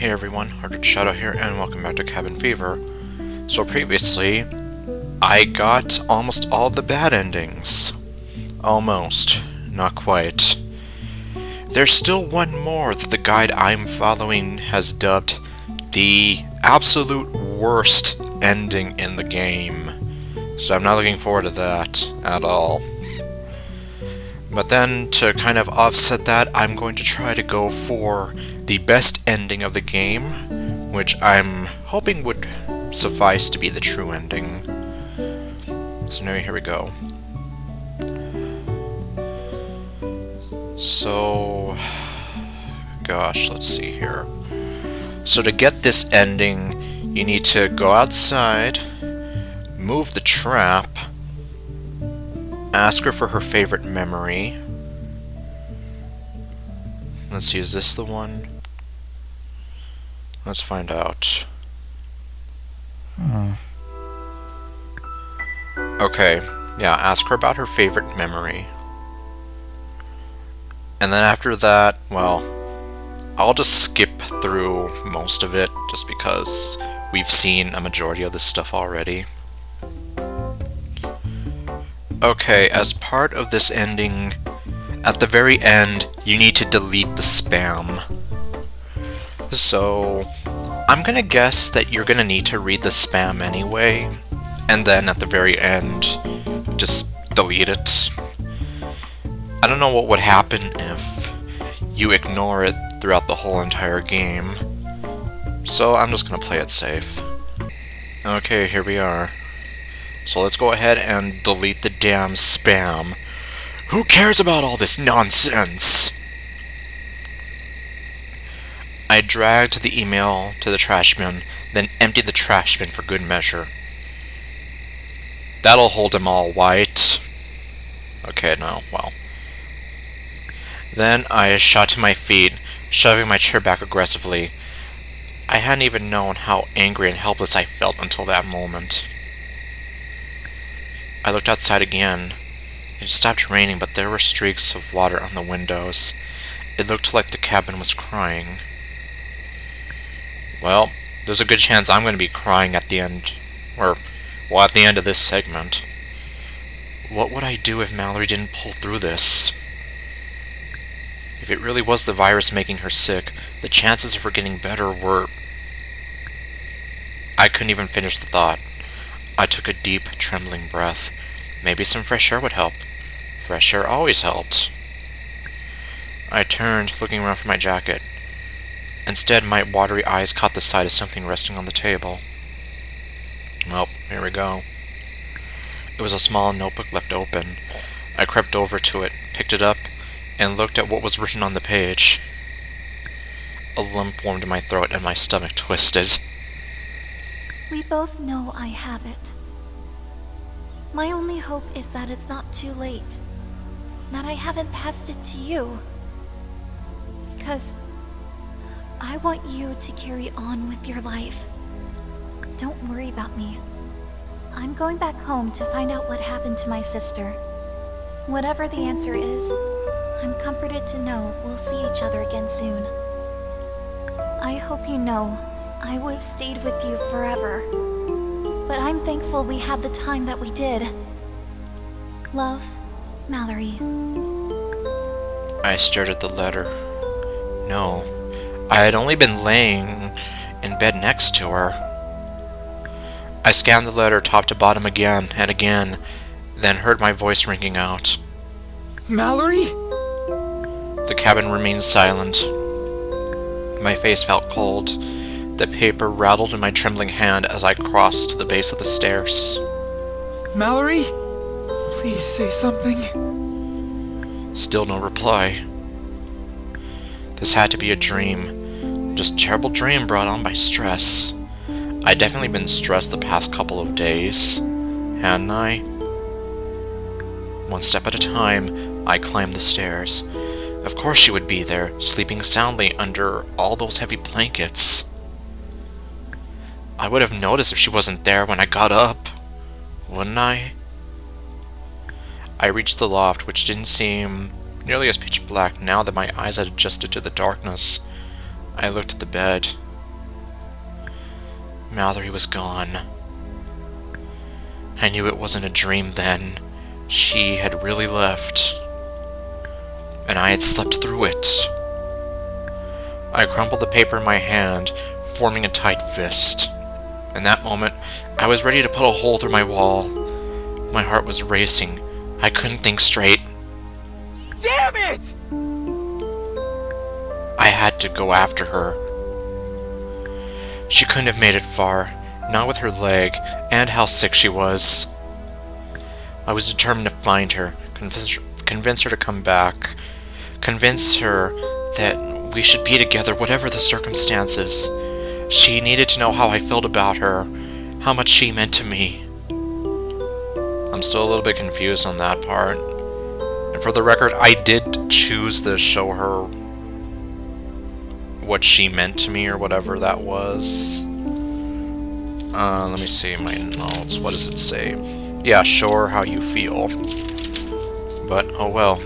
Hey everyone, ArdrethShadow here, and welcome back to Cabin Fever. So previously, I got almost all the bad endings. Almost. Not quite. There's still one more that the guide I'm following has dubbed the absolute worst ending in the game. So I'm not looking forward to that at all. But then, to kind of offset that, I'm going to try to go for the best ending of the game, which I'm hoping would suffice to be the true ending. So now here we go. So, gosh, let's see here. So to get this ending, you need to go outside, move the trap, ask her for her favorite memory. Let's see, is this the one? Let's find out. Okay, yeah, ask her about her favorite memory. And then after that, well, I'll just skip through most of it, just because we've seen a majority of this stuff already. Okay, as part of this ending, at the very end, you need to delete the spam. So, I'm gonna guess that you're gonna need to read the spam anyway, and then at the very end, just delete it. I don't know what would happen if you ignore it throughout the whole entire game, so I'm just gonna play it safe. Okay, here we are. So let's go ahead and delete the damn spam. Who cares about all this nonsense? I dragged the email to the trash bin, then emptied the trash bin for good measure. That'll hold them all white. Okay, no, well. Then I shot to my feet, shoving my chair back aggressively. I hadn't even known how angry and helpless I felt until that moment. I looked outside again. It stopped raining, but there were streaks of water on the windows. It looked like the cabin was crying. Well, there's a good chance I'm going to be crying at the end, at the end of this segment. What would I do if Mallory didn't pull through this? If it really was the virus making her sick, the chances of her getting better were... I couldn't even finish the thought. I took a deep, trembling breath. Maybe some fresh air would help. Fresh air always helped. I turned, looking around for my jacket. Instead, my watery eyes caught the sight of something resting on the table. Well, here we go. It was a small notebook left open. I crept over to it, picked it up, and looked at what was written on the page. A lump formed in my throat and my stomach twisted. We both know I have it. My only hope is that it's not too late. That I haven't passed it to you. Because I want you to carry on with your life. Don't worry about me. I'm going back home to find out what happened to my sister. Whatever the answer is, I'm comforted to know we'll see each other again soon. I hope you know I would have stayed with you forever. But I'm thankful we had the time that we did. Love, Mallory. I stared at the letter. No, I had only been laying in bed next to her. I scanned the letter top to bottom again and again, then heard my voice ringing out. Mallory? The cabin remained silent. My face felt cold. The paper rattled in my trembling hand as I crossed to the base of the stairs. Mallory? Please say something. Still no reply. This had to be a dream. Just a terrible dream brought on by stress. I'd definitely been stressed the past couple of days, hadn't I? One step at a time, I climbed the stairs. Of course she would be there, sleeping soundly under all those heavy blankets. I would have noticed if she wasn't there when I got up, wouldn't I? I reached the loft, which didn't seem nearly as pitch black now that my eyes had adjusted to the darkness. I looked at the bed. Mallory was gone. I knew it wasn't a dream then. She had really left. And I had slept through it. I crumpled the paper in my hand, forming a tight fist. In that moment, I was ready to put a hole through my wall. My heart was racing. I couldn't think straight. Damn it! I had to go after her. She couldn't have made it far, not with her leg, and how sick she was. I was determined to find her, convince her to come back, convince her that we should be together whatever the circumstances. She needed to know how I felt about her, how much she meant to me. I'm still a little bit confused on that part. And for the record, I did choose to show her what she meant to me, or whatever that was. Let me see my notes. What does it say? Yeah, show her how you feel. But, oh well.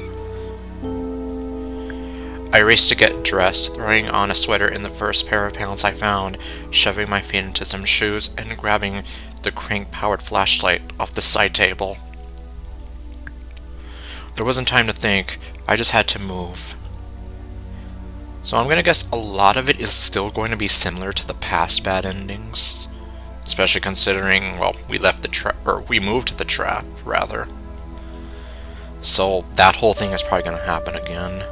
I raced to get dressed, throwing on a sweater in the first pair of pants I found, shoving my feet into some shoes, and grabbing the crank-powered flashlight off the side table. There wasn't time to think, I just had to move. So I'm gonna guess a lot of it is still going to be similar to the past bad endings. Especially considering, well, we left the trap, or we moved the trap, rather. So that whole thing is probably gonna happen again.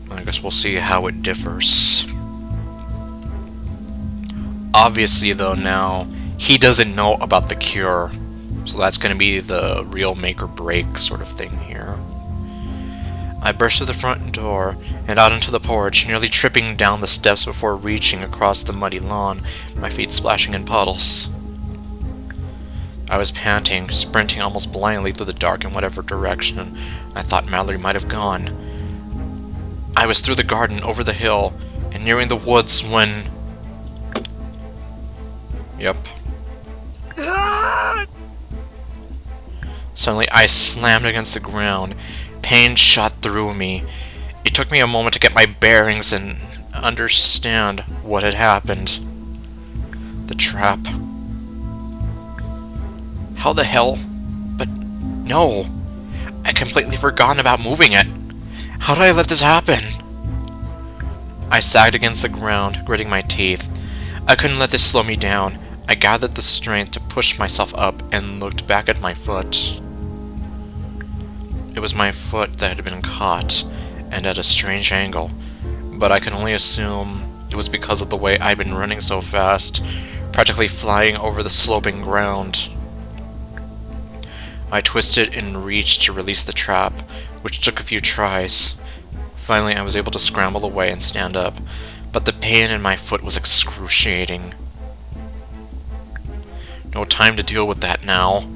I guess we'll see how it differs. Obviously, though, now, he doesn't know about the cure. So that's going to be the real make or break sort of thing here. I burst through the front door and out into the porch, nearly tripping down the steps before reaching across the muddy lawn, my feet splashing in puddles. I was panting, sprinting almost blindly through the dark in whatever direction I thought Mallory might have gone. I was through the garden, over the hill, and nearing the woods when... Yep. Suddenly, I slammed against the ground. Pain shot through me. It took me a moment to get my bearings and understand what had happened. The trap. How the hell? But no. I completely forgotten about moving it. How did I let this happen? I sagged against the ground, gritting my teeth. I couldn't let this slow me down. I gathered the strength to push myself up and looked back at my foot. It was my foot that had been caught, and at a strange angle, but I can only assume it was because of the way I'd been running so fast, practically flying over the sloping ground. I twisted and reached to release the trap, which took a few tries. Finally, I was able to scramble away and stand up, but the pain in my foot was excruciating. No time to deal with that now.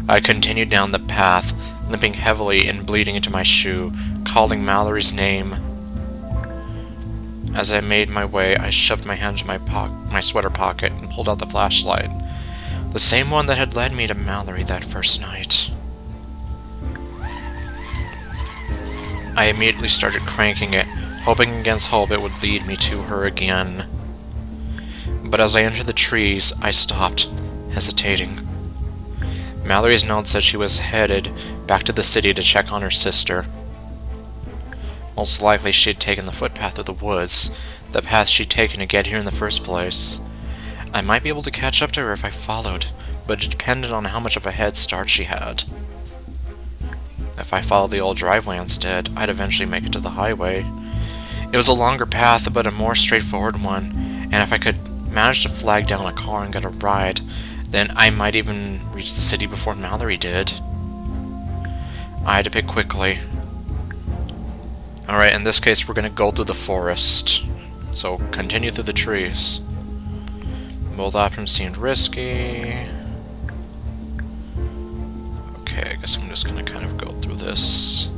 I continued down the path, limping heavily and bleeding into my shoe, calling Mallory's name. As I made my way, I shoved my hand into my sweater pocket and pulled out the flashlight. The same one that had led me to Mallory that first night. I immediately started cranking it, hoping against hope it would lead me to her again. But as I entered the trees, I stopped, hesitating. Mallory's note said she was headed back to the city to check on her sister. Most likely she had taken the footpath through the woods, the path she'd taken to get here in the first place. I might be able to catch up to her if I followed, but it depended on how much of a head start she had. If I followed the old driveway instead, I'd eventually make it to the highway. It was a longer path, but a more straightforward one, and if I could manage to flag down a car and get a ride, then I might even reach the city before Mallory did. I had to pick quickly. Alright, in this case we're gonna go through the forest. So continue through the trees. Bold option seemed risky. Okay, I guess I'm just gonna kind of go through this.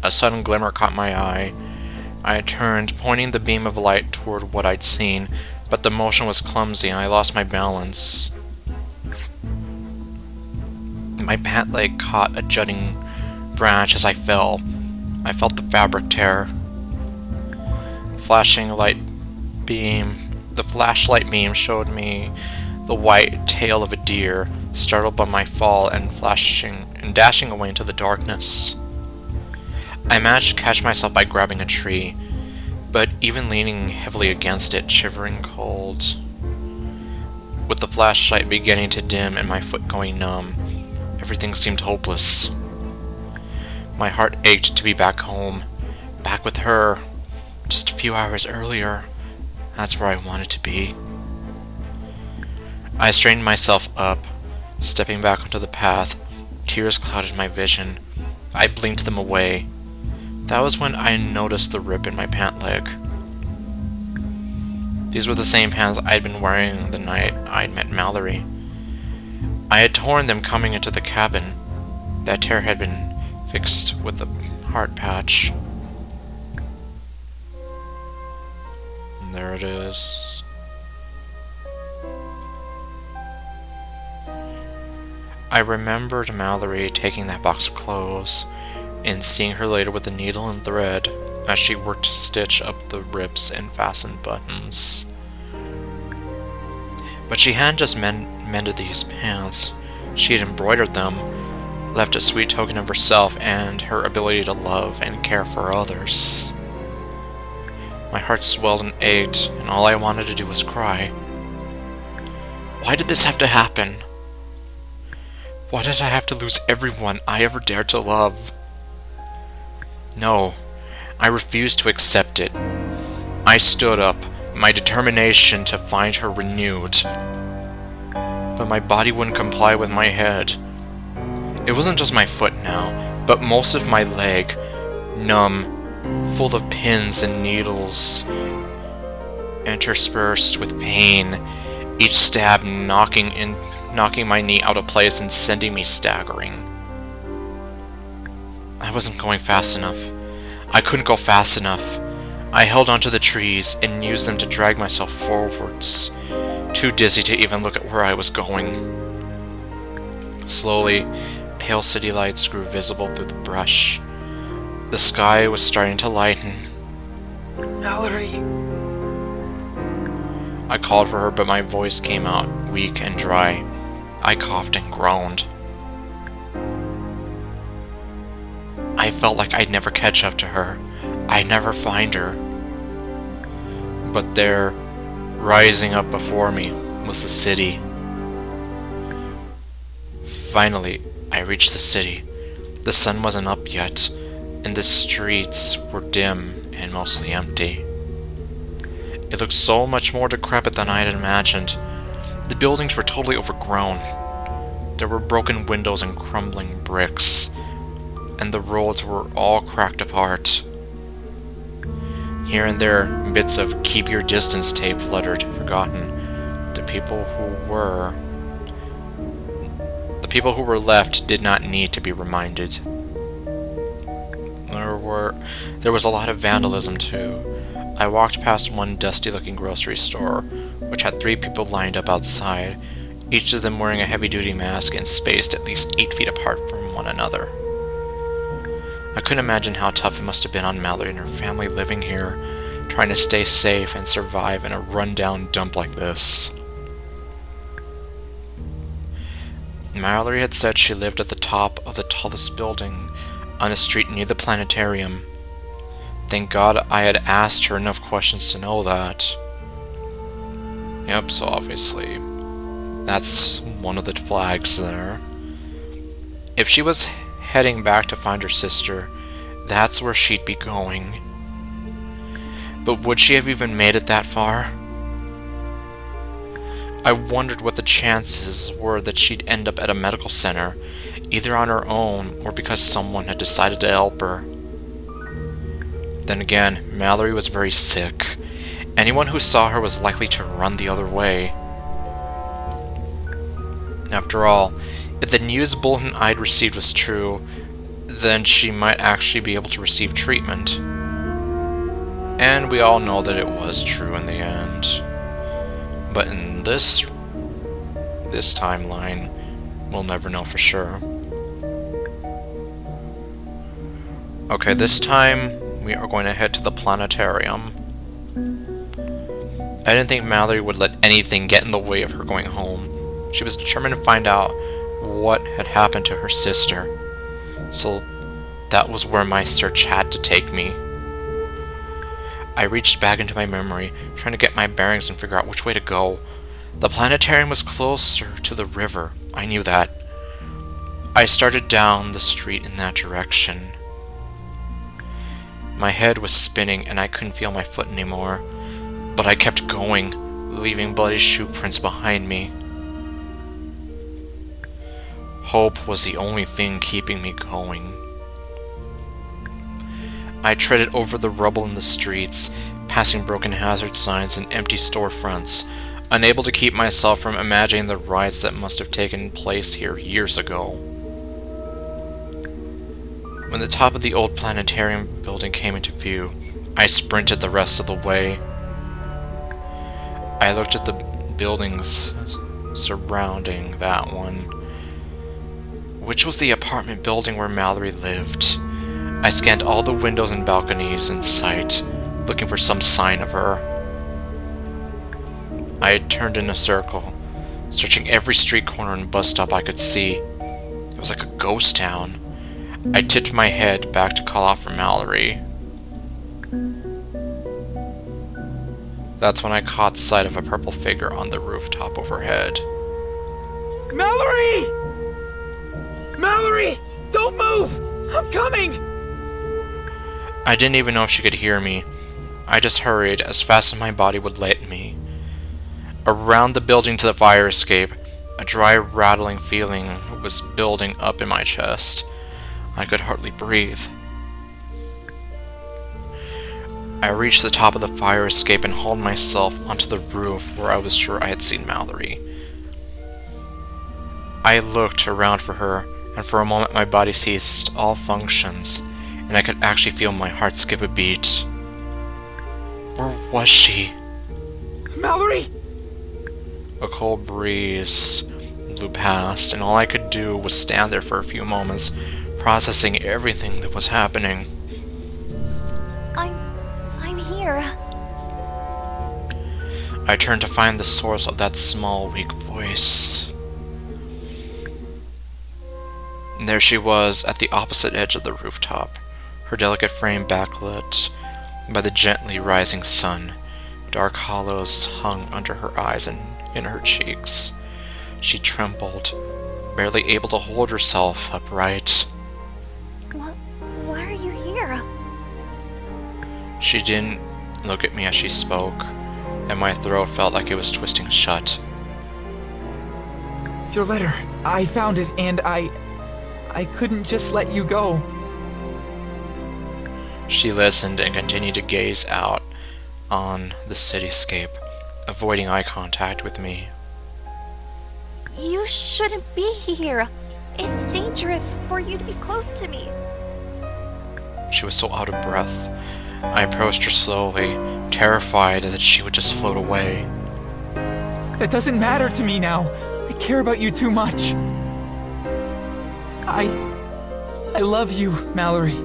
A sudden glimmer caught my eye. I turned, pointing the beam of light toward what I'd seen, but the motion was clumsy and I lost my balance. My pant leg caught a jutting branch as I fell. I felt the fabric tear. The flashlight beam showed me the white tail of a deer, startled by my fall and dashing away into the darkness. I managed to catch myself by grabbing a tree, but even leaning heavily against it, shivering cold. With the flashlight beginning to dim and my foot going numb, everything seemed hopeless. My heart ached to be back home, back with her. Just a few hours earlier, that's where I wanted to be. I straightened myself up, stepping back onto the path. Tears clouded my vision. I blinked them away. That was when I noticed the rip in my pant leg. These were the same pants I'd been wearing the night I'd met Mallory. I had torn them coming into the cabin. That tear had been fixed with a heart patch. And there it is. I remembered Mallory taking that box of clothes and seeing her later with a needle and thread as she worked to stitch up the rips and fasten buttons. But she hadn't just mended these pants. She had embroidered them, left a sweet token of herself and her ability to love and care for others. My heart swelled and ached, and all I wanted to do was cry. Why did this have to happen? Why did I have to lose everyone I ever dared to love? No, I refused to accept it. I stood up, my determination to find her renewed. But my body wouldn't comply with my head. It wasn't just my foot now, but most of my leg, numb, full of pins and needles, interspersed with pain, each stab knocking my knee out of place and sending me staggering. I wasn't going fast enough. I couldn't go fast enough. I held onto the trees and used them to drag myself forwards, too dizzy to even look at where I was going. Slowly, pale city lights grew visible through the brush. The sky was starting to lighten. Mallory! I called for her, but my voice came out weak and dry. I coughed and groaned. I felt like I'd never catch up to her. I'd never find her. But there, rising up before me, was the city. Finally, I reached the city. The sun wasn't up yet, and the streets were dim and mostly empty. It looked so much more decrepit than I had imagined. The buildings were totally overgrown. There were broken windows and crumbling bricks, and the roads were all cracked apart. Here and there, bits of "keep your distance" tape fluttered, forgotten. The people who were left did not need to be reminded. There was a lot of vandalism too. I walked past one dusty-looking grocery store, which had 3 people lined up outside, each of them wearing a heavy-duty mask and spaced at least 8 feet apart from one another. I couldn't imagine how tough it must have been on Mallory and her family living here, trying to stay safe and survive in a run-down dump like this. Mallory had said she lived at the top of the tallest building on a street near the planetarium. Thank God I had asked her enough questions to know that. Yep, so obviously, that's one of the flags there. If she was heading back to find her sister, that's where she'd be going. But would she have even made it that far? I wondered what the chances were that she'd end up at a medical center, either on her own or because someone had decided to help her. Then again, Mallory was very sick. Anyone who saw her was likely to run the other way. After all, if the news bulletin I'd received was true, then she might actually be able to receive treatment. And we all know that it was true in the end. But in this timeline, we'll never know for sure. Okay, this time we are going to head to the planetarium. I didn't think Mallory would let anything get in the way of her going home. She was determined to find out what had happened to her sister. So that was where my search had to take me. I reached back into my memory, trying to get my bearings and figure out which way to go. The planetarium was closer to the river. I knew that. I started down the street in that direction. My head was spinning and I couldn't feel my foot anymore. But I kept going, leaving bloody shoe prints behind me. Hope was the only thing keeping me going. I treaded over the rubble in the streets, passing broken hazard signs and empty storefronts, unable to keep myself from imagining the riots that must have taken place here years ago. When the top of the old planetarium building came into view, I sprinted the rest of the way. I looked at the buildings surrounding that one, which was the apartment building where Mallory lived. I scanned all the windows and balconies in sight, looking for some sign of her. I had turned in a circle, searching every street corner and bus stop I could see. It was like a ghost town. I tipped my head back to call out for Mallory. That's when I caught sight of a purple figure on the rooftop overhead. Mallory! Mallory! Don't move! I'm coming! I didn't even know if she could hear me. I just hurried as fast as my body would let me. Around the building to the fire escape, a dry, rattling feeling was building up in my chest. I could hardly breathe. I reached the top of the fire escape and hauled myself onto the roof where I was sure I had seen Mallory. I looked around for her, and for a moment my body ceased all functions, and I could actually feel my heart skip a beat. Where was she? Mallory! A cold breeze blew past, and all I could do was stand there for a few moments, processing everything that was happening. I'm here. I turned to find the source of that small, weak voice. And there she was, at the opposite edge of the rooftop, her delicate frame backlit by the gently rising sun. Dark hollows hung under her eyes and in her cheeks. She trembled, barely able to hold herself upright. Why are you here? She didn't look at me as she spoke, and my throat felt like it was twisting shut. Your letter. I found it, and I couldn't just let you go. She listened and continued to gaze out on the cityscape, avoiding eye contact with me. You shouldn't be here. It's dangerous for you to be close to me. She was so out of breath. I approached her slowly, terrified that she would just float away. That doesn't matter to me now. I care about you too much. I love you, Mallory.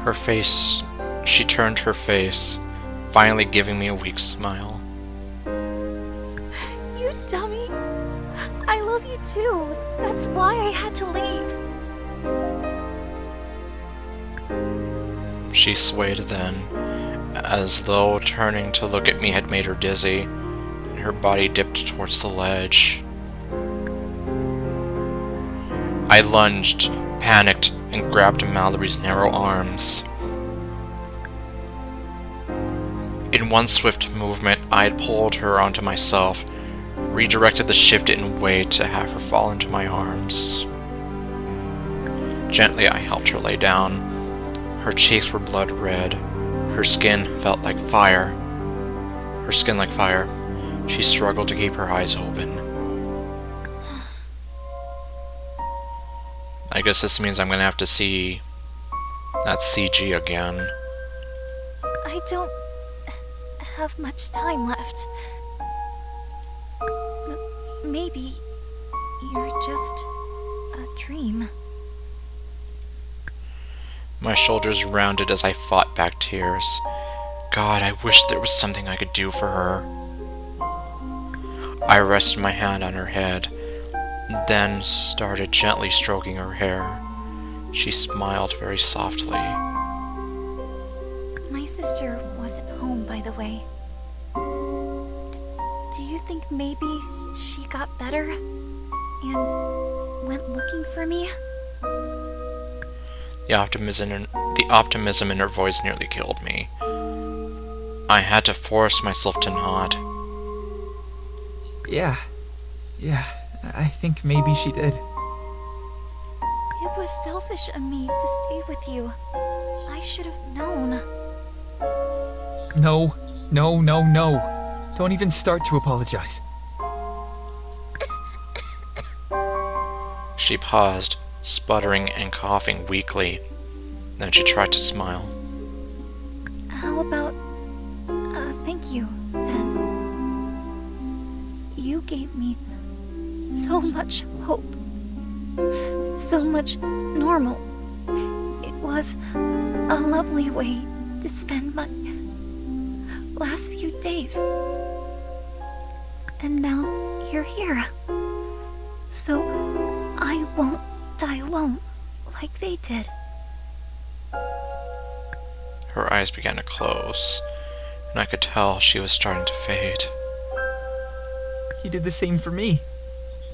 Her face, she turned her face, finally giving me a weak smile. You dummy. I love you too. That's why I had to leave. She swayed then, as though turning to look at me had made her dizzy, and her body dipped towards the ledge. I lunged, panicked, and grabbed Mallory's narrow arms. In one swift movement, I had pulled her onto myself, redirected the shifted weight to have her fall into my arms. Gently, I helped her lay down. Her cheeks were blood red. Her skin felt like fire. Her skin like fire. She struggled to keep her eyes open. I guess this means I'm gonna have to see that CG again. I don't have much time left. Maybe you're just a dream. My shoulders rounded as I fought back tears. God, I wish there was something I could do for her. I rested my hand on her head, then started gently stroking her hair. She smiled very softly. My sister wasn't home, by the way. Do you think maybe she got better and went looking for me? The optimism in her voice nearly killed me. I had to force myself to nod. Yeah, I think maybe she did. It was selfish of me to stay with you. I should have known. No. Don't even start to apologize. She paused, sputtering and coughing weakly. Then she tried to smile. How about, thank you, then. You gave me so much hope. So much normal. It was a lovely way to spend my last few days. And now you're here. So I won't die alone like they did. Her eyes began to close, and I could tell she was starting to fade. You did the same for me.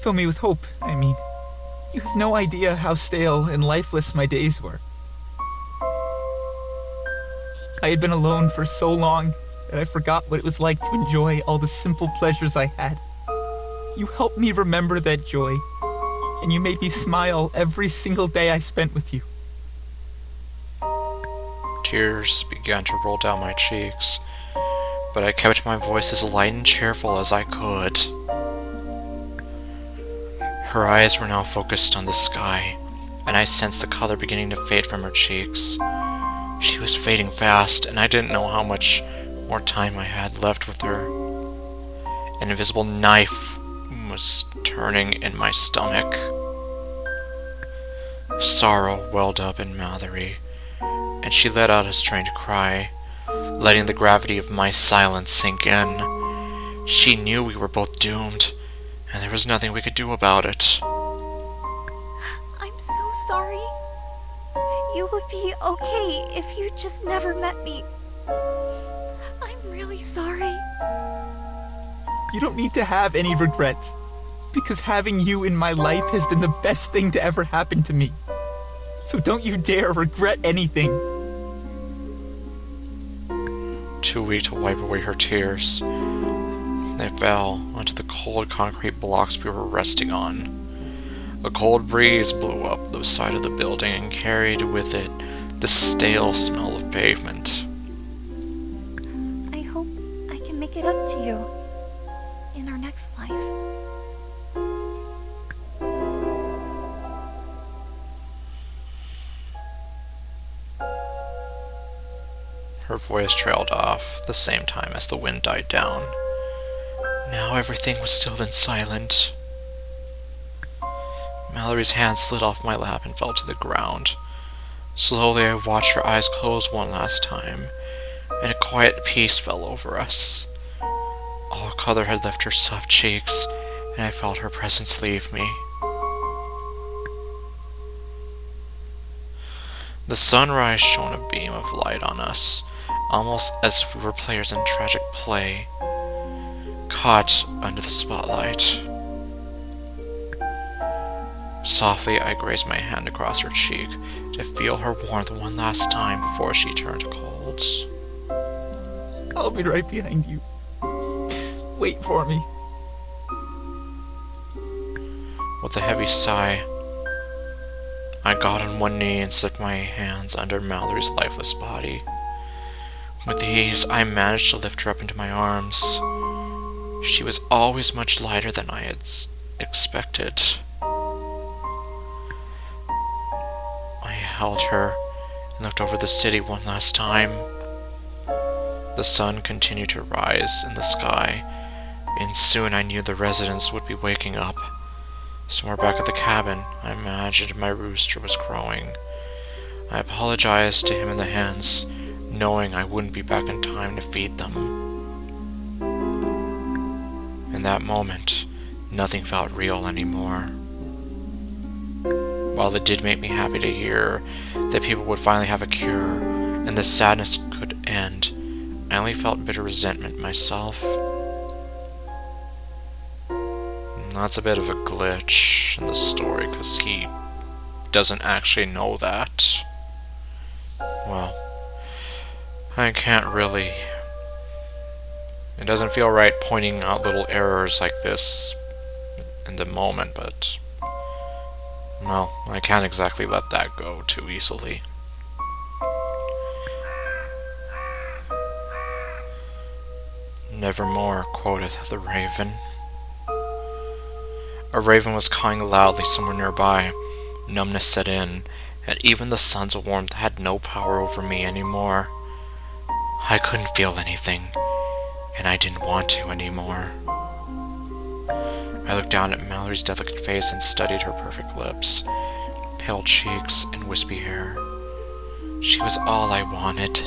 Fill me with hope, I mean. You have no idea how stale and lifeless my days were. I had been alone for so long that I forgot what it was like to enjoy all the simple pleasures I had. You helped me remember that joy, and you made me smile every single day I spent with you. Tears began to roll down my cheeks, but I kept my voice as light and cheerful as I could. Her eyes were now focused on the sky, and I sensed the color beginning to fade from her cheeks. She was fading fast, and I didn't know how much more time I had left with her. An invisible knife was turning in my stomach. Sorrow welled up in Mallory, and she let out a strained cry, letting the gravity of my silence sink in. She knew we were both doomed, and there was nothing we could do about it. I'm so sorry. You would be okay if you just never met me. I'm really sorry. You don't need to have any regrets, because having you in my life has been the best thing to ever happen to me. So don't you dare regret anything. Too weak to wipe away her tears, they fell onto the cold concrete blocks we were resting on. A cold breeze blew up the side of the building and carried with it the stale smell of pavement. I hope I can make it up to you in our next life. Her voice trailed off the same time as the wind died down. Now everything was still and silent. Mallory's hand slid off my lap and fell to the ground. Slowly I watched her eyes close one last time, and a quiet peace fell over us. All color had left her soft cheeks, and I felt her presence leave me. The sunrise shone a beam of light on us, almost as if we were players in tragic play, caught under the spotlight. Softly, I grazed my hand across her cheek to feel her warmth one last time before she turned cold. I'll be right behind you. Wait for me. With a heavy sigh, I got on one knee and slipped my hands under Mallory's lifeless body. With ease, I managed to lift her up into my arms. She was always much lighter than I had expected. I held her and looked over the city one last time. The sun continued to rise in the sky, and soon I knew the residents would be waking up. Somewhere back at the cabin, I imagined my rooster was crowing. I apologized to him and the hens, knowing I wouldn't be back in time to feed them. In that moment, nothing felt real anymore. While it did make me happy to hear that people would finally have a cure and the sadness could end, I only felt bitter resentment myself. That's a bit of a glitch in the story, because he doesn't actually know that. Well, I can't really... It doesn't feel right pointing out little errors like this in the moment, but... Well, I can't exactly let that go too easily. Nevermore, quoteth the raven. A raven was cawing loudly somewhere nearby. Numbness set in, and even the sun's warmth had no power over me anymore. I couldn't feel anything, and I didn't want to anymore. I looked down at Mallory's delicate face and studied her perfect lips, pale cheeks, and wispy hair. She was all I wanted.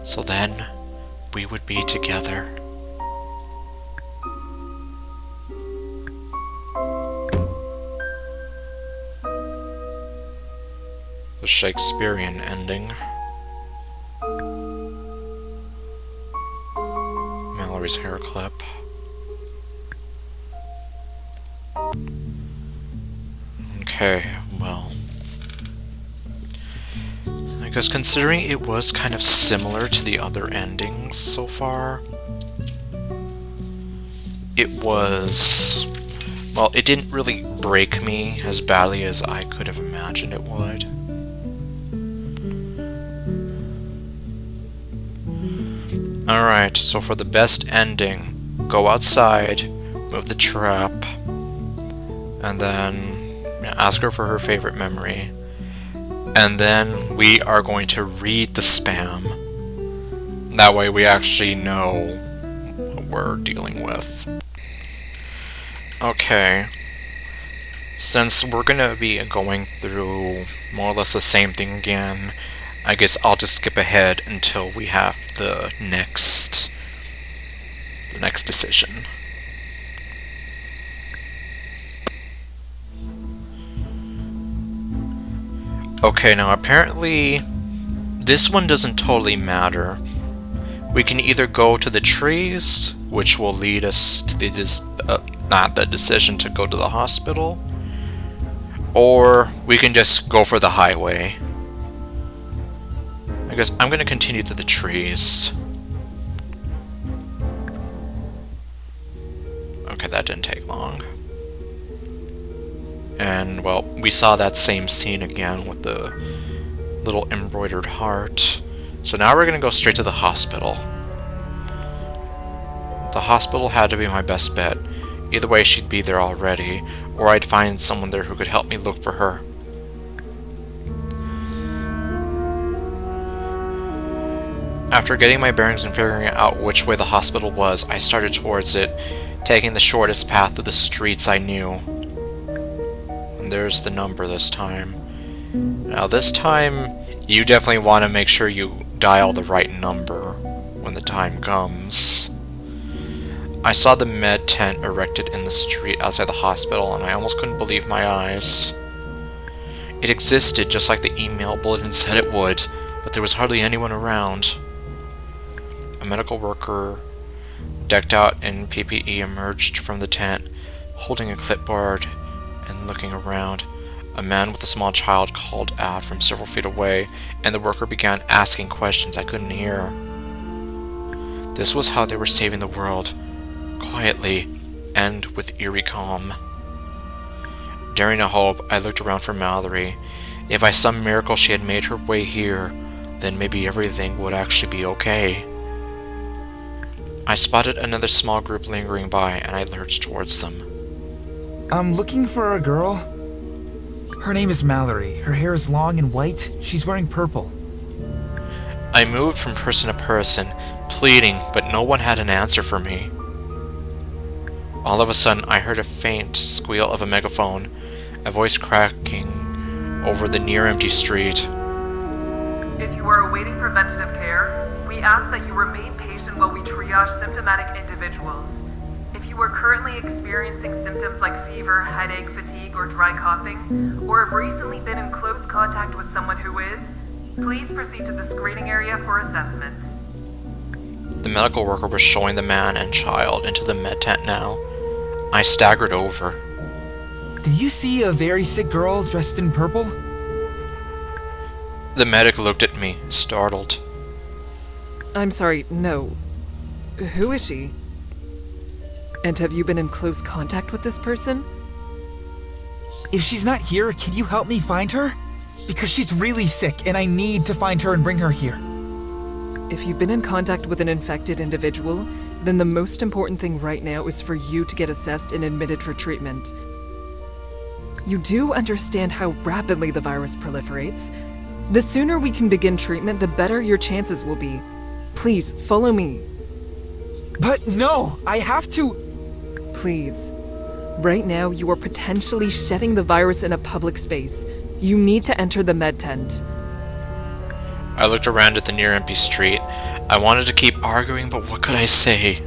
So then, we would be together. The Shakespearean ending. Mallory's hair clip. Okay, well, I guess considering it was kind of similar to the other endings so far, it was, well, it didn't really break me as badly as I could have imagined it would. Alright, so for the best ending, go outside, move the trap, and then ask her for her favorite memory. And then we are going to read the spam. That way we actually know what we're dealing with. Okay. Since we're gonna be going through more or less the same thing again, I guess I'll just skip ahead until we have the next decision. Okay, now apparently this one doesn't totally matter. We can either go to the trees, which will lead us to the decision to go to the hospital, or we can just go for the highway. I guess I'm gonna continue to the trees. Okay, that didn't take long. And, well, we saw that same scene again with the little embroidered heart. So now we're gonna go straight to the hospital. The hospital had to be my best bet. Either way, she'd be there already, or I'd find someone there who could help me look for her. After getting my bearings and figuring out which way the hospital was, I started towards it, taking the shortest path through the streets I knew. And there's the number this time. Now this time, you definitely want to make sure you dial the right number when the time comes. I saw the med tent erected in the street outside the hospital, and I almost couldn't believe my eyes. It existed just like the email bulletin said it would, but there was hardly anyone around. A medical worker, decked out in PPE, emerged from the tent, holding a clipboard and looking around. A man with a small child called out from several feet away, and the worker began asking questions I couldn't hear. This was how they were saving the world, quietly and with eerie calm. Daring to hope, I looked around for Mallory. If by some miracle she had made her way here, then maybe everything would actually be okay. I spotted another small group lingering by, and I lurched towards them. I'm looking for a girl. Her name is Mallory. Her hair is long and white. She's wearing purple. I moved from person to person, pleading, but no one had an answer for me. All of a sudden, I heard a faint squeal of a megaphone, a voice cracking over the near empty street. If you are awaiting preventative care, we ask that you remain patient while we triage symptomatic individuals. If you are currently experiencing symptoms like fever, headache, fatigue, or dry coughing, or have recently been in close contact with someone who is, please proceed to the screening area for assessment. The medical worker was showing the man and child into the med tent now. I staggered over. Do you see a very sick girl dressed in purple? The medic looked at me, startled. I'm sorry, no. Who is she? And have you been in close contact with this person? If she's not here, can you help me find her? Because she's really sick, and I need to find her and bring her here. If you've been in contact with an infected individual, then the most important thing right now is for you to get assessed and admitted for treatment. You do understand how rapidly the virus proliferates. The sooner we can begin treatment, the better your chances will be. Please, follow me. But no, I have to... Please. Right now, you are potentially shedding the virus in a public space. You need to enter the med tent. I looked around at the near empty street. I wanted to keep arguing, but what could I say?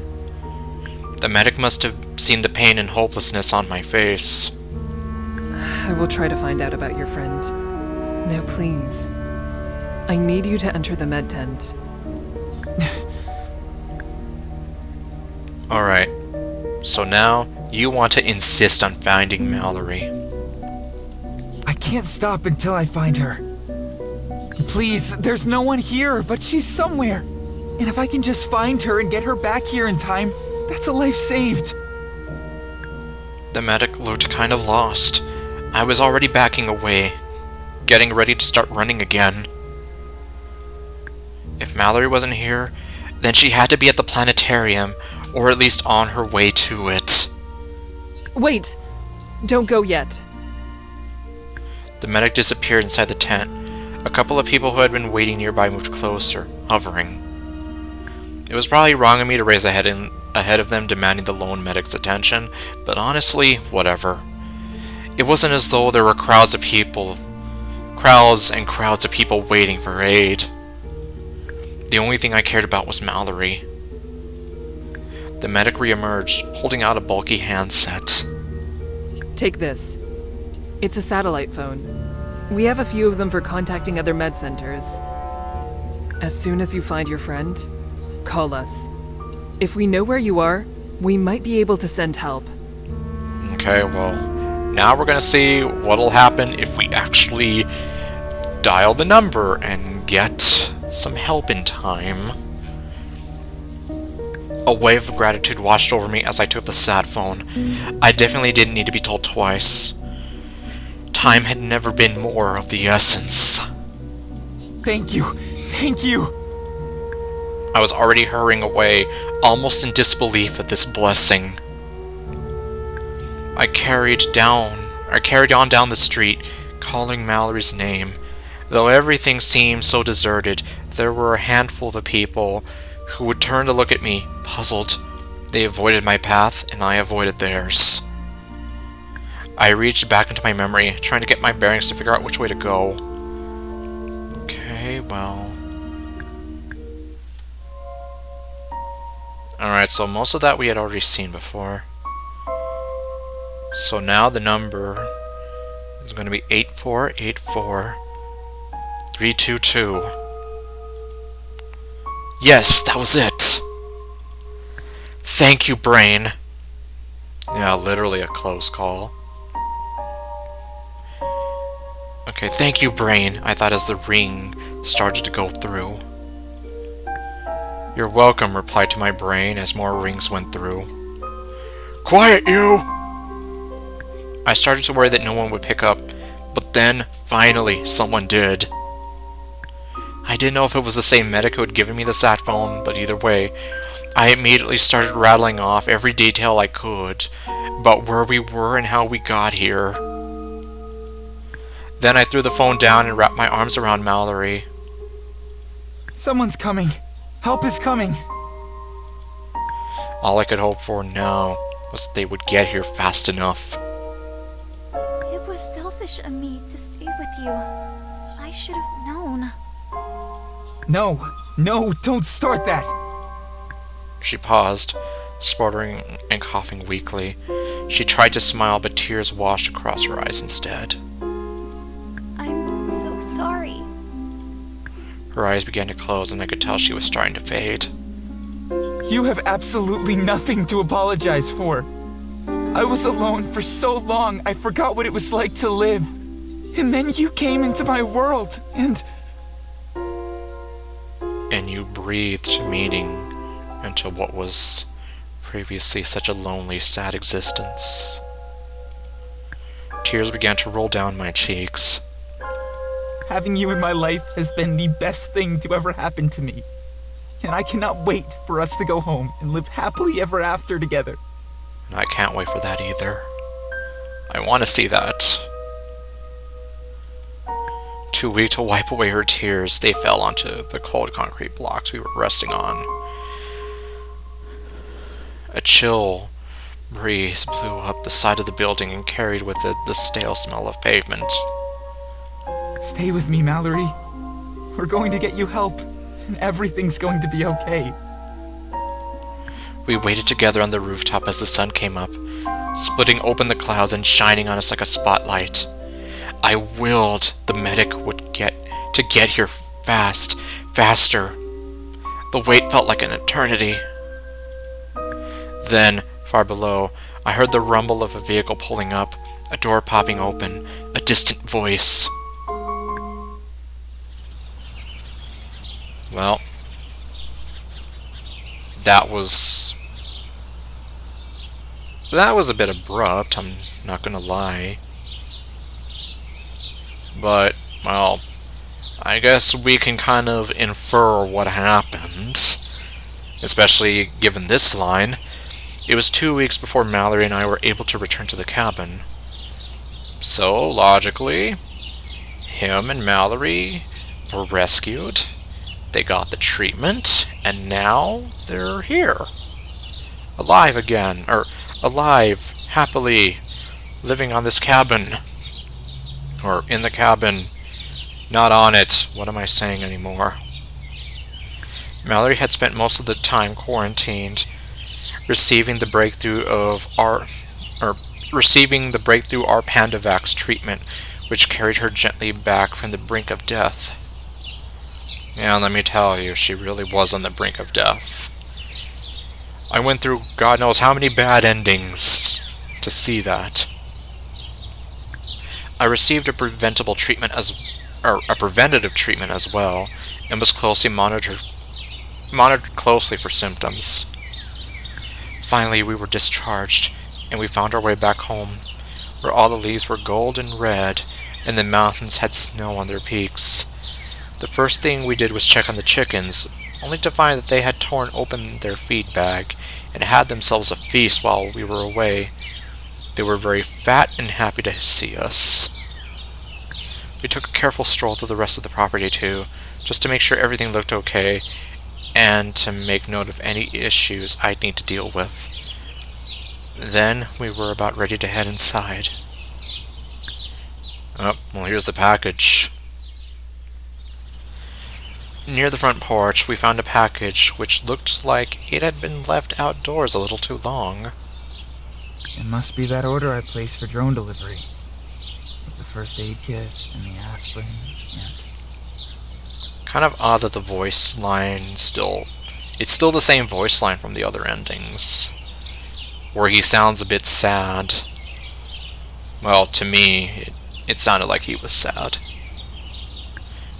The medic must have seen the pain and hopelessness on my face. I will try to find out about your friend. Now please. I need you to enter the med tent. Alright. So now, you want to insist on finding Mallory. I can't stop until I find her. Please, there's no one here, but she's somewhere. And if I can just find her and get her back here in time, that's a life saved. The medic looked kind of lost. I was already backing away, getting ready to start running again. If Mallory wasn't here, then she had to be at the planetarium, or at least on her way to it. Wait! Don't go yet. The medic disappeared inside the tent. A couple of people who had been waiting nearby moved closer, hovering. It was probably wrong of me to raise a head ahead of them demanding the lone medic's attention, but honestly, whatever. It wasn't as though there were crowds and crowds of people waiting for aid. The only thing I cared about was Mallory. The medic re-emerged, holding out a bulky handset. Take this. It's a satellite phone. We have a few of them for contacting other med centers. As soon as you find your friend, call us. If we know where you are, we might be able to send help. Okay, well, now we're gonna see what'll happen if we actually dial the number and get some help in time. A wave of gratitude washed over me as I took the sad phone. I definitely didn't need to be told twice. Time had never been more of the essence. Thank you. Thank you. I was already hurrying away, almost in disbelief at this blessing. I carried on down the street, calling Mallory's name. Though everything seemed so deserted, there were a handful of people who would turn to look at me, puzzled. They avoided my path, and I avoided theirs. I reached back into my memory, trying to get my bearings to figure out which way to go. Okay, well... Alright, so most of that we had already seen before. So now the number is going to be 8484322. Yes, that was it! Thank you, brain! Yeah, literally a close call. Okay, thank you, brain, I thought as the ring started to go through. You're welcome, replied to my brain as more rings went through. Quiet, you! I started to worry that no one would pick up, but then, finally, someone did. I didn't know if it was the same medic who had given me the sat phone, but either way, I immediately started rattling off every detail I could about where we were and how we got here. Then I threw the phone down and wrapped my arms around Mallory. Someone's coming. Help is coming. All I could hope for now was that they would get here fast enough. It was selfish selfish of me to stay with you. I should have known. No, don't start that! She paused, spluttering and coughing weakly. She tried to smile, but tears washed across her eyes instead. I'm so sorry. Her eyes began to close, and I could tell she was starting to fade. You have absolutely nothing to apologize for. I was alone for so long, I forgot what it was like to live. And then you came into my world, and you breathed meaning into what was previously such a lonely, sad existence. Tears began to roll down my cheeks. having you in my life has been the best thing to ever happen to me. And I cannot wait for us to go home and live happily ever after together. And I can't wait for that either. I want to see that. Too weak to wipe away her tears, they fell onto the cold concrete blocks we were resting on. A chill breeze blew up the side of the building and carried with it the stale smell of pavement. Stay with me, Mallory. We're going to get you help, and everything's going to be okay. We waited together on the rooftop as the sun came up, splitting open the clouds and shining on us like a spotlight. I willed the medic would get here faster. The wait felt like an eternity. Then, far below, I heard the rumble of a vehicle pulling up, a door popping open, a distant voice. Well, that was a bit abrupt, I'm not gonna lie. But, well, I guess we can kind of infer what happened, especially given this line. It was 2 weeks before Mallory and I were able to return to the cabin. So, logically, him and Mallory were rescued, they got the treatment, and now they're here. Alive again, or alive, happily, living on this cabin. Or in the cabin, not on it. What am I saying anymore? Mallory had spent most of the time quarantined, receiving the breakthrough Pandavax treatment, which carried her gently back from the brink of death. And let me tell you, she really was on the brink of death. I went through God knows how many bad endings to see that. I received a preventative treatment as well, and was closely monitored closely for symptoms. Finally, we were discharged, and we found our way back home, where all the leaves were gold and red, and the mountains had snow on their peaks. The first thing we did was check on the chickens, only to find that they had torn open their feed bag and had themselves a feast while we were away. They were very fat and happy to see us. We took a careful stroll through the rest of the property too, just to make sure everything looked okay, and to make note of any issues I'd need to deal with. Then we were about ready to head inside. Oh, well, here's the package. Near the front porch, we found a package which looked like it had been left outdoors a little too long. It must be that order I placed for drone delivery. With the first aid kit and the aspirin and... Kind of odd that the voice line it's still the same voice line from the other endings, where he sounds a bit sad. Well, to me, it sounded like he was sad.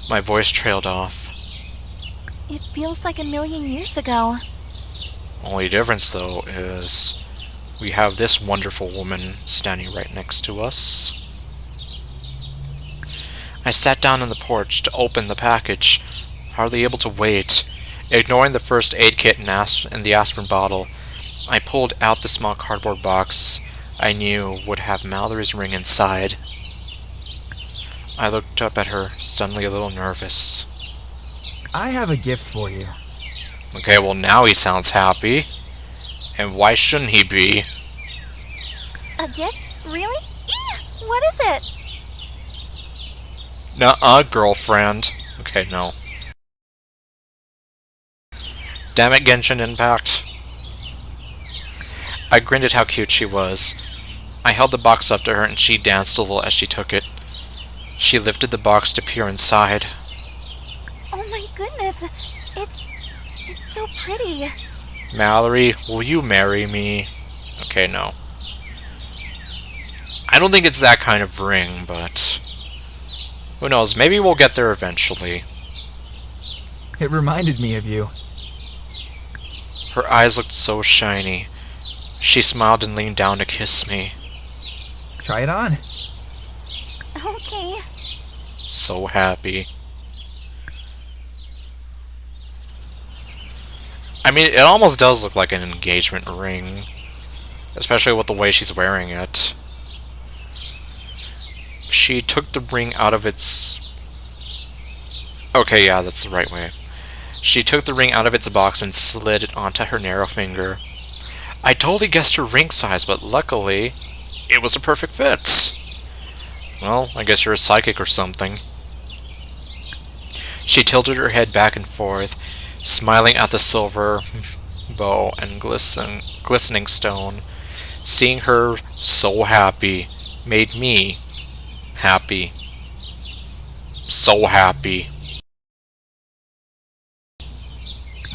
My voice trailed off. It feels like 1,000,000 years ago. Only difference, though, is we have this wonderful woman standing right next to us. I sat down on the porch to open the package, hardly able to wait. Ignoring the first aid kit and the aspirin bottle, I pulled out the small cardboard box I knew would have Mallory's ring inside. I looked up at her, suddenly a little nervous. I have a gift for you. Okay, well now he sounds happy. And why shouldn't he be? A gift? Really? What is it? Nuh-uh, girlfriend. Okay, no. Damn it, Genshin Impact. I grinned at how cute she was. I held the box up to her and she danced a little as she took it. She lifted the box to peer inside. Oh my goodness, it's so pretty. Mallory, will you marry me? Okay, no. I don't think it's that kind of ring, but who knows, maybe we'll get there eventually. It reminded me of you. Her eyes looked so shiny. She smiled and leaned down to kiss me. Try it on. Okay. So happy. I mean, it almost does look like an engagement ring. Especially with the way she's wearing it. She took the ring out of its... Okay, yeah, that's the right way. She took the ring out of its box and slid it onto her narrow finger. I totally guessed her ring size, but luckily, it was a perfect fit. Well, I guess you're a psychic or something. She tilted her head back and forth, smiling at the silver bow and glistening stone. Seeing her so happy made me happy. So happy.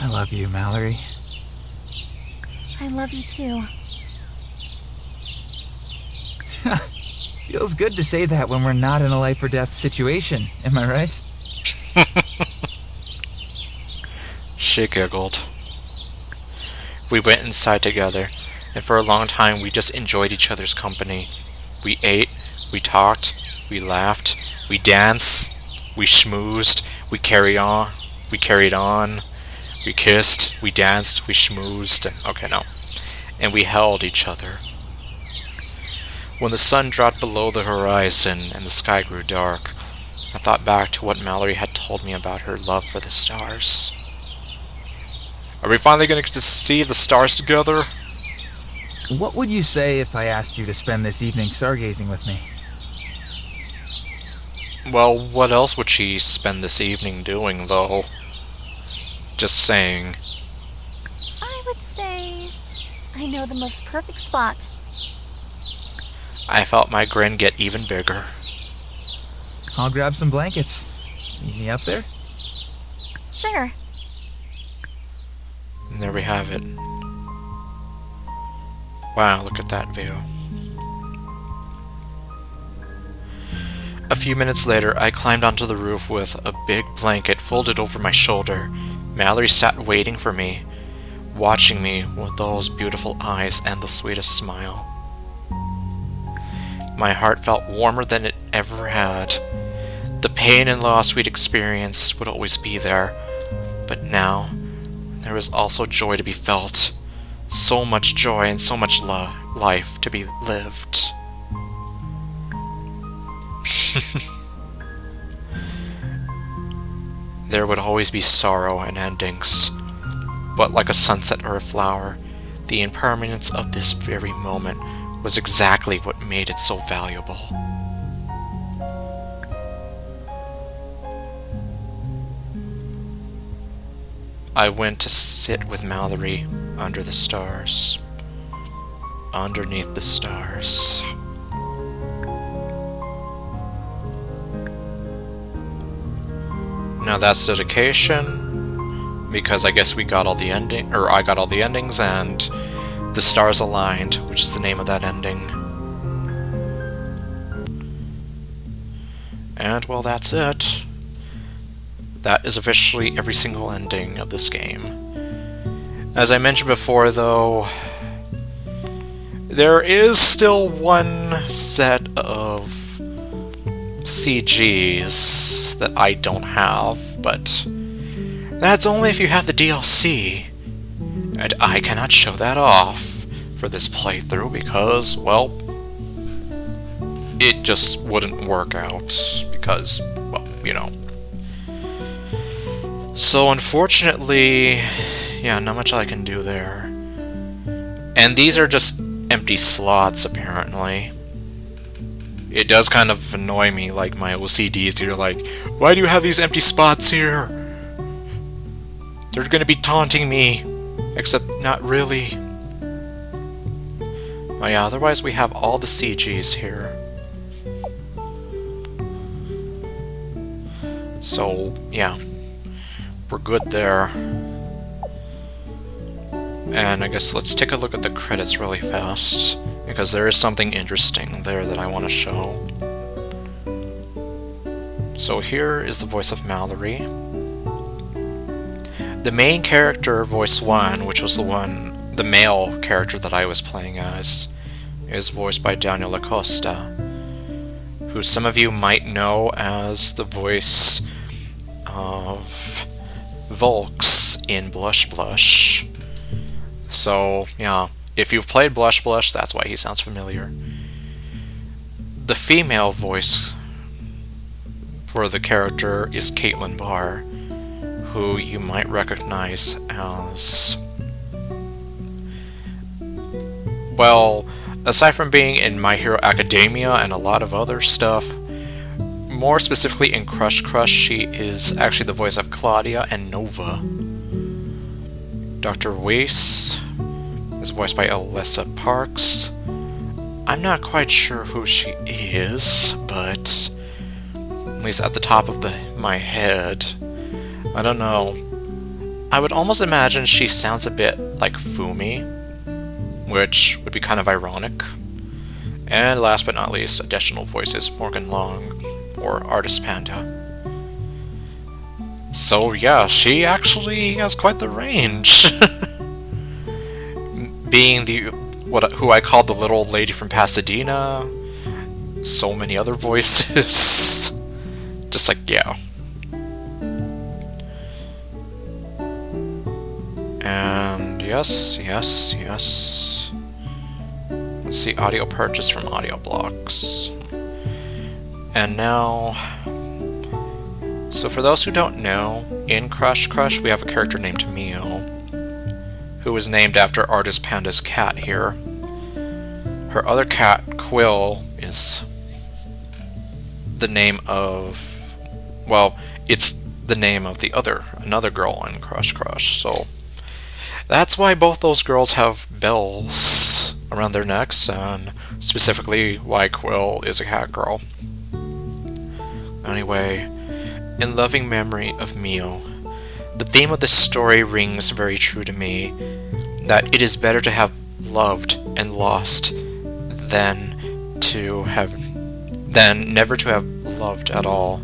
I love you, Mallory. I love you too. Feels good to say that when we're not in a life or death situation, am I right? She giggled. We went inside together, and for a long time we just enjoyed each other's company. We ate, we talked, we laughed, we danced, we schmoozed, we carried on, we kissed, we danced, we schmoozed, okay, no. And we held each other. When the sun dropped below the horizon and the sky grew dark, I thought back to what Mallory had told me about her love for the stars. Are we finally going to get to see the stars together? What would you say if I asked you to spend this evening stargazing with me? Well, what else would she spend this evening doing, though? Just saying. I would say I know the most perfect spot. I felt my grin get even bigger. I'll grab some blankets. Meet me up there? Sure. And there we have it. Wow, look at that view. A few minutes later, I climbed onto the roof with a big blanket folded over my shoulder. Mallory sat waiting for me, watching me with those beautiful eyes and the sweetest smile. My heart felt warmer than it ever had. The pain and loss we'd experienced would always be there, but now there was also joy to be felt. So much joy and so much life to be lived. There would always be sorrow and endings, but like a sunset or a flower, the impermanence of this very moment was exactly what made it so valuable. I went to sit with Mallory under the stars. Underneath the stars. Now that's dedication, because I guess we got all the ending, or I got all the endings, and the stars aligned, which is the name of that ending. And well, that's it. That is officially every single ending of this game. As I mentioned before, though, there is still one set of CGs that I don't have, but that's only if you have the DLC. And I cannot show that off for this playthrough because, well, it just wouldn't work out because, well, you know. So unfortunately, yeah, not much I can do there. And these are just empty slots, apparently. it does kind of annoy me, like my OCDs. You're like, why do you have these empty spots here? They're gonna be taunting me. Except not really. Oh yeah, otherwise we have all the CGs here. So, yeah. We're good there. And I guess let's take a look at the credits really fast, because there is something interesting there that I want to show. So here is the voice of Mallory. The main character, voice 1, which was the male character that I was playing as, is voiced by Daniel Acosta, who some of you might know as the voice of Volks in Blush Blush. So, yeah, if you've played Blush Blush, that's why he sounds familiar. The female voice for the character is Caitlin Barr, who you might recognize as... well, aside from being in My Hero Academia and a lot of other stuff, more specifically in Crush Crush, she is actually the voice of Claudia and Nova. Dr. Weiss is voiced by Alyssa Parks. I'm not quite sure who she is, but at least at the top of my head, I don't know. I would almost imagine she sounds a bit like Fumi, which would be kind of ironic. And last but not least, additional voices, Morgan Long, or Artist Panda. So yeah, she actually has quite the range. Being who I called the little old lady from Pasadena, so many other voices. Just like, yeah. And yes. Let's see, audio purchase from Audio Blocks. And now, so for those who don't know, in Crush Crush we have a character named Mio, who was named after Artist Panda's cat here. Her other cat, Quill, is the name of, well, it's the name of another girl in Crush Crush, so that's why both those girls have bells around their necks, and specifically why Quill is a cat girl. Anyway, in loving memory of Mio, the theme of this story rings very true to me, that it is better to have loved and lost than never to have loved at all.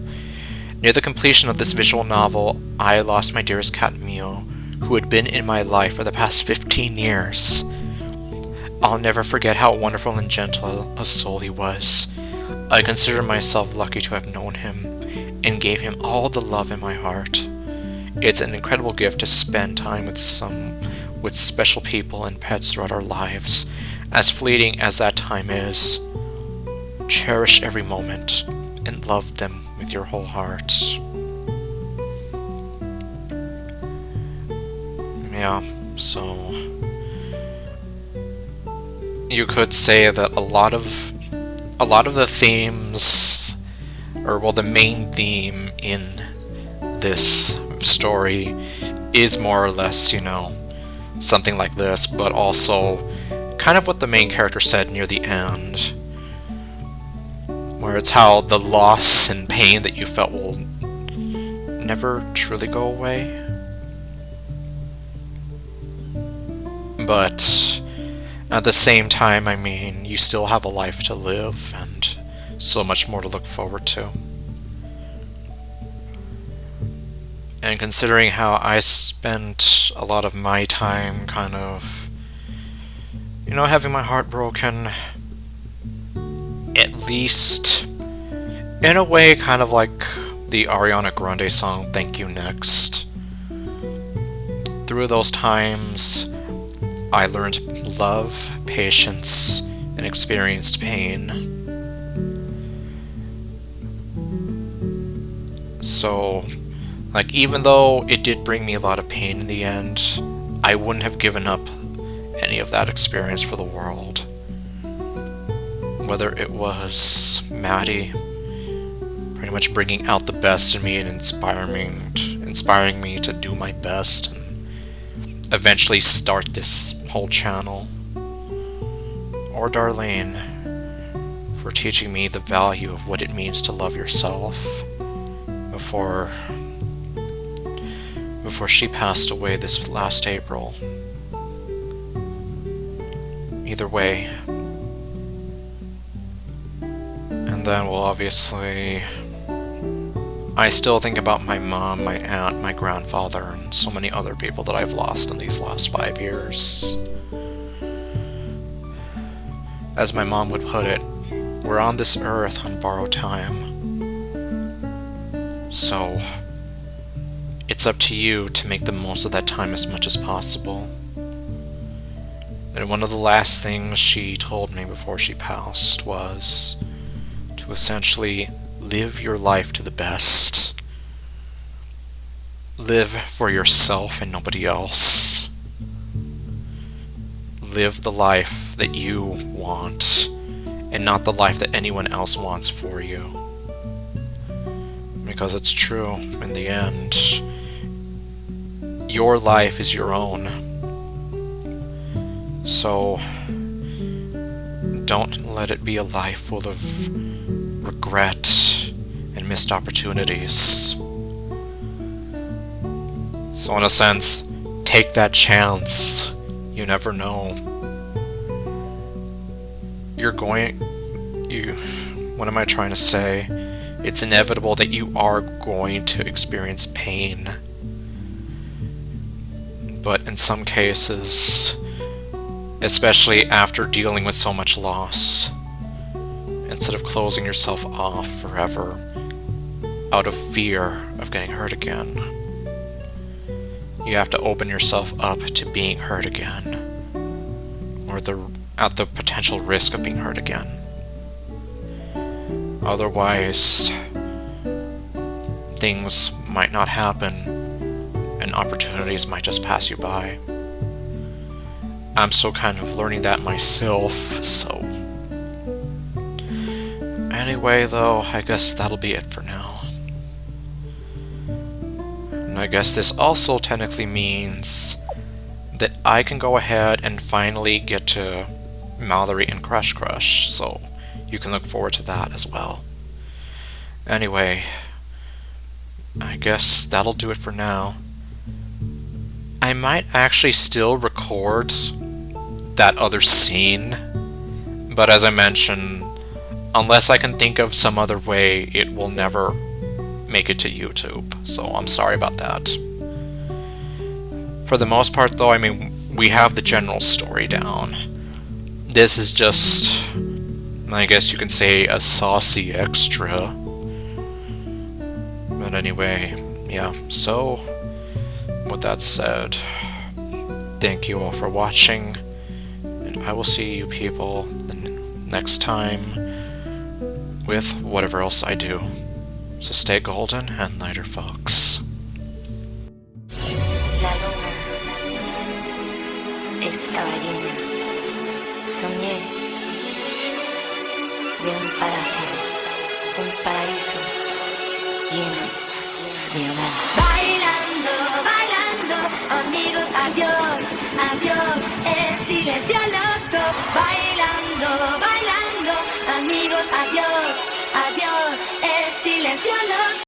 Near the completion of this visual novel, I lost my dearest cat Mio, who had been in my life for the past 15 years. I'll never forget how wonderful and gentle a soul he was. I consider myself lucky to have known him, and gave him all the love in my heart. It's an incredible gift to spend time with special people and pets throughout our lives, as fleeting as that time is. Cherish every moment, and love them with your whole heart. Yeah, so you could say that a lot of the themes, or well, the main theme in this story is more or less, you know, something like this, but also kind of what the main character said near the end, where it's how the loss and pain that you felt will never truly go away. But at the same time, I mean, you still have a life to live and so much more to look forward to. And considering how I spent a lot of my time kind of, you know, having my heart broken, at least in a way kind of like the Ariana Grande song Thank You Next. Through those times, I learned love, patience, and experienced pain. So, like, even though it did bring me a lot of pain in the end, I wouldn't have given up any of that experience for the world. Whether it was Maddie pretty much bringing out the best in me and inspiring me to do my best and eventually start this whole channel, or Darlene for teaching me the value of what it means to love yourself before she passed away this last April. Either way. And then, well, obviously, I still think about my mom, my aunt, my grandfather, and so many other people that I've lost in these last 5 years. As my mom would put it, we're on this earth on borrowed time. So, it's up to you to make the most of that time as much as possible. And one of the last things she told me before she passed was to essentially live your life to the best. Live for yourself and nobody else. Live the life that you want, and not the life that anyone else wants for you. Because it's true, in the end, your life is your own. So, don't let it be a life full of regret and missed opportunities. So in a sense, take that chance. You never know. What am I trying to say? It's inevitable that you are going to experience pain. But in some cases, especially after dealing with so much loss, instead of closing yourself off forever out of fear of getting hurt again, you have to open yourself up to being hurt again, or at the potential risk of being hurt again. Otherwise, things might not happen, and opportunities might just pass you by. I'm still kind of learning that myself, so... Anyway, though, I guess that'll be it for now. And I guess this also technically means that I can go ahead and finally get to Mallory and Crush Crush, so you can look forward to that as well. Anyway, I guess that'll do it for now. I might actually still record that other scene, but as I mentioned, unless I can think of some other way, it will never make it to YouTube, so I'm sorry about that. For the most part, though, I mean, we have the general story down. This is just, I guess you can say, a saucy extra. But anyway, yeah, so, with that said, thank you all for watching, and I will see you people the next time with whatever else I do. So stay golden and later, folks. La luna estaba llena. Soñé de un paraíso lleno de amor. Bailando, bailando, amigos, adiós, adiós, es silencio loco. Bailando, bailando, amigos, adiós, adiós, es silencio loco.